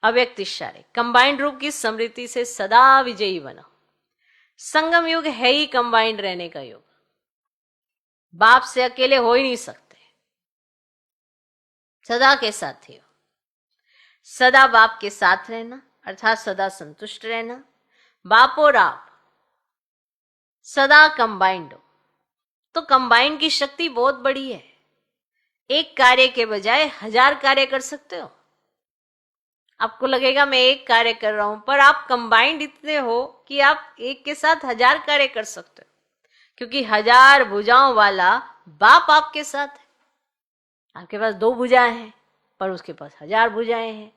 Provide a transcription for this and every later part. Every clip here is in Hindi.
अव्यक्त इशारे, कंबाइंड रूप की स्मृति से सदा विजयी बनो। संगम युग है ही कंबाइंड रहने का युग। बाप से अकेले हो ही नहीं सकते, सदा के साथ ही हो। सदा बाप के साथ रहना अर्थात सदा संतुष्ट रहना। बाप और आप सदा कंबाइंड हो, तो कंबाइंड की शक्ति बहुत बड़ी है। एक कार्य के बजाय 1000 कार्य कर सकते हो। आपको लगेगा मैं एक कार्य कर रहा हूं, पर आप कंबाइंड इतने हो कि आप एक के साथ 1000 कार्य कर सकते हो, क्योंकि 1000 भुजाओं वाला बाप आपके साथ है। आपके पास 2 भुजाएं हैं, पर उसके पास 1000 भुजाएं हैं।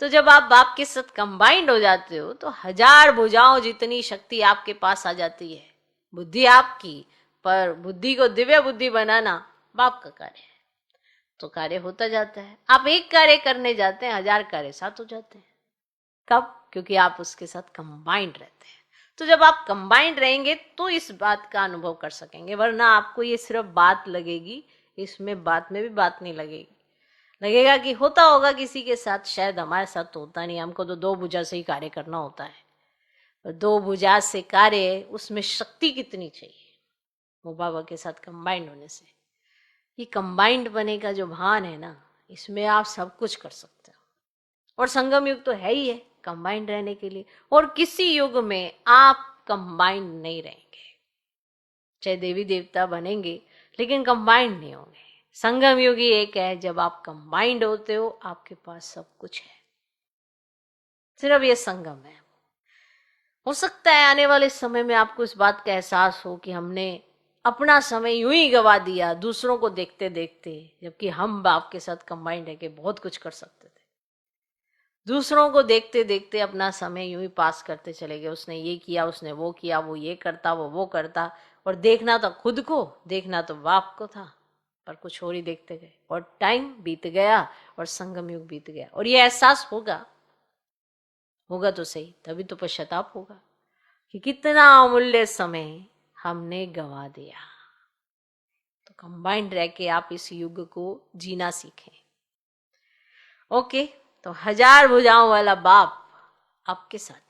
तो जब आप बाप के साथ कंबाइंड हो जाते हो तो 1000 भुजाओं जितनी शक्ति आपके पास आ जाती है। बुद्धि आपकी, पर बुद्धि को दिव्य बुद्धि बनाना बाप का कार्य है, तो कार्य होता जाता है। आप एक कार्य करने जाते हैं, 1000 कार्य साथ हो जाते हैं। कब? क्योंकि आप उसके साथ कंबाइंड रहते हैं। तो जब आप कंबाइंड रहेंगे तो इस बात का अनुभव कर सकेंगे, वरना आपको ये सिर्फ बात लगेगी, इसमें बात में भी बात नहीं लगेगी। लगेगा कि होता होगा किसी के साथ, शायद हमारे साथ तो होता नहीं, हमको तो 2 भुजा से ही कार्य करना होता है। और 2 भुजा से कार्य, उसमें शक्ति कितनी चाहिए वो बाबा के साथ कंबाइंड होने से। ये कंबाइंड बने का जो भान है ना, इसमें आप सब कुछ कर सकते हो। और संगम युग तो है ही है कंबाइंड रहने के लिए। और किसी युग में आप कंबाइंड नहीं रहेंगे, चाहे देवी देवता बनेंगे लेकिन कंबाइंड नहीं होंगे। संगम युग ही एक है जब आप कंबाइंड होते हो, आपके पास सब कुछ है। सिर्फ ये संगम है। हो सकता है आने वाले समय में आपको इस बात का एहसास हो कि हमने अपना समय यूं ही गवा दिया दूसरों को देखते देखते, जबकि हम बाप के साथ कंबाइंड है कि बहुत कुछ कर सकते थे। दूसरों को देखते देखते अपना समय यूं ही पास करते चले गए। उसने ये किया, उसने वो किया, वो ये करता, वो करता, और देखना तो खुद को, देखना तो बाप को था, पर कुछ और ही देखते गए। और टाइम बीत गया और संगम युग बीत गया। और ये एहसास होगा तो सही, तभी तो पश्चाताप होगा कि कितना अमूल्य समय हमने गवा दिया। तो कंबाइंड रह के आप इस युग को जीना सीखें। ओके, तो 1000 भुजाओं वाला बाप आपके साथ